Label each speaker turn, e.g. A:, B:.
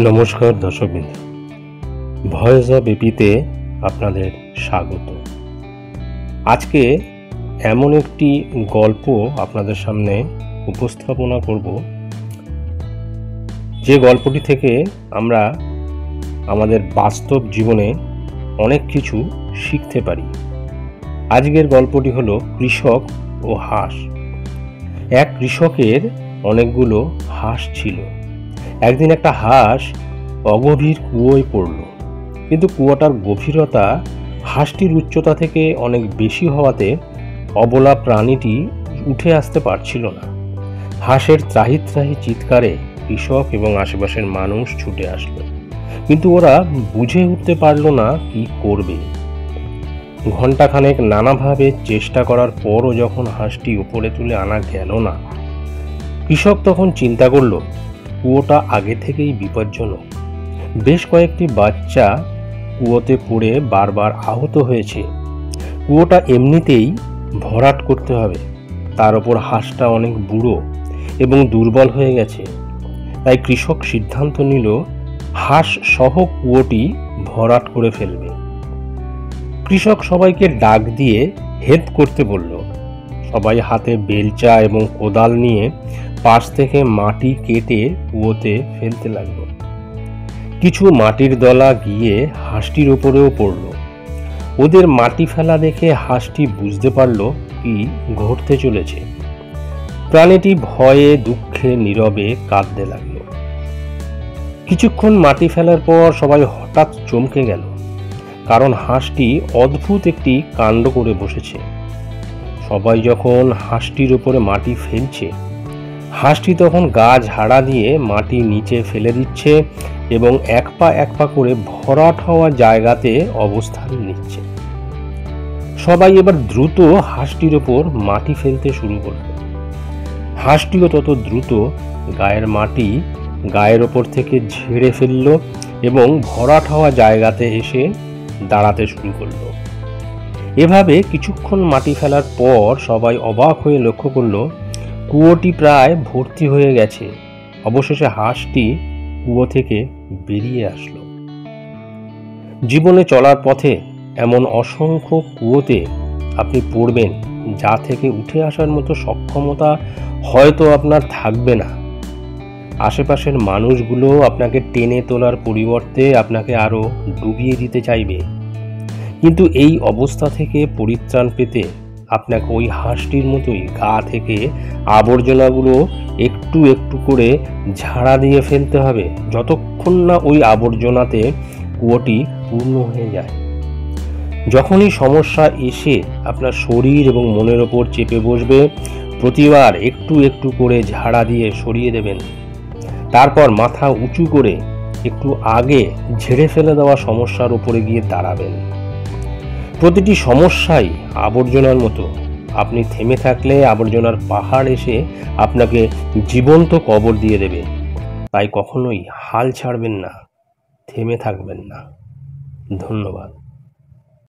A: নমস্কার দর্শকবৃন্দ, voice of এপিতে আপনাদের স্বাগত। আজকে এমন একটি গল্প আপনাদের সামনে উপস্থাপনা করব যে গল্পটি থেকে আমরা আমাদের বাস্তব জীবনে অনেক কিছু শিখতে পারি। আজকের গল্পটি হলো কৃষক ও হাঁস। এক কৃষকের অনেকগুলো হাঁস ছিল। একদিন একটা হাঁস অগভীর কুয়োয় পড়ল, কিন্তু কুয়োটার গভীরতা হাঁসটির উচ্চতা থেকে অনেক বেশি হওয়াতে অবলা প্রাণীটি উঠে আসতে পারছিল না। হাঁসের ত্রাহি ত্রাহি চিৎকারে কৃষক এবং আশেপাশের মানুষ ছুটে আসলো, কিন্তু ওরা বুঝে উঠতে পারল না কি করবে। ঘণ্টাখানেক নানাভাবে চেষ্টা করার পরও যখন হাঁসটি উপরে তুলে আনা গেল না, কৃষক তখন চিন্তা করল কুয়োটা আগে থেকেই বিপজ্জনক। বেশ কয়েকটি বাচ্চা কুয়োতে পড়ে বারবার আহত হয়েছে। কুয়োটা এমনিতেই ভরাট করতে হবে, তার ওপর হাঁসটা অনেক বুড়ো এবং দুর্বল হয়ে গেছে। তাই কৃষক সিদ্ধান্ত নিল হাঁস সহ কুয়োটি ভরাট করে ফেলবে। কৃষক সবাইকে ডাক দিয়ে হেল্প করতে বলল। সবাই হাতে বেলচা এবং কোদাল নিয়ে পাশ থেকে মাটি কেটে কুয়োতে ফেলতে লাগলো। কিছু মাটির দলা গিয়ে হাঁসটির উপরেও পড়ল। ওদের মাটি ফেলা দেখে হাঁসটি বুঝতে পারল কি ঘটতে চলেছে। প্রাণীটি ভয়ে দুঃখে নীরবে কাঁদতে লাগলো। কিছুক্ষণ মাটি ফেলার পর সবাই হঠাৎ চমকে গেল, কারণ হাঁসটি অদ্ভুত একটি কাণ্ড করে বসেছে। সবাই যখন হাঁসটির উপরে মাটি ফেলছে, হাঁসটি তখন গা ঝাড়া দিয়ে মাটি নিচে ফেলে দিচ্ছে এবং এক পা করে ভরাট হওয়া জায়গাতে অবস্থান নিচ্ছে। সবাই এবার দ্রুত হাঁসটির ওপর মাটি ফেলতে শুরু করল। হাঁসটিও তত দ্রুত গায়ের মাটি গায়ের ওপর থেকে ঝেড়ে ফেলল এবং ভরাট হওয়া জায়গাতে এসে দাঁড়াতে শুরু করল। এভাবে কিছুক্ষণ মাটি ফেলার পর সবাই অবাক হয়ে লক্ষ্য করল কুয়োটি প্রায় ভর্তি হয়ে গেছে। অবশেষে হাঁসটি কুয়ো থেকে বেরিয়ে আসলো। জীবনে চলার পথে এমন অসংখ্য কুয়োতে আপনি পড়বেন, যা থেকে উঠে আসার মতো সক্ষমতা হয়তো আপনার থাকবে না। আশেপাশের মানুষগুলো আপনাকে টেনে তোলার পরিবর্তে আপনাকে আরো ডুবিয়ে দিতে চাইবে। কিন্তু এই অবস্থা থেকে পরিত্রাণ পেতে আপনাকে ওই হাঁসটির মতোই গা থেকে আবর্জনাগুলো একটু একটু করে ঝাড়া দিয়ে ফেলতে হবে, যতক্ষণ না ওই আবর্জনাতে কুয়োটি পূর্ণ হয়ে যায়। যখনই সমস্যা এসে আপনার শরীর এবং মনের ওপর চেপে বসবে, প্রতিবার একটু একটু করে ঝাড়া দিয়ে সরিয়ে দেবেন। তারপর মাথা উঁচু করে একটু আগে ঝেড়ে ফেলে দেওয়া সমস্যার উপরে গিয়ে দাঁড়াবেন। প্রতিটি সমস্যাই আবর্জনার মতো। আপনি থেমে থাকলে আবর্জনার পাহাড় এসে আপনাকে জীবন্ত কবর দিয়ে দেবে। তাই কখনোই হাল ছাড়বেন না, থেমে থাকবেন না। ধন্যবাদ।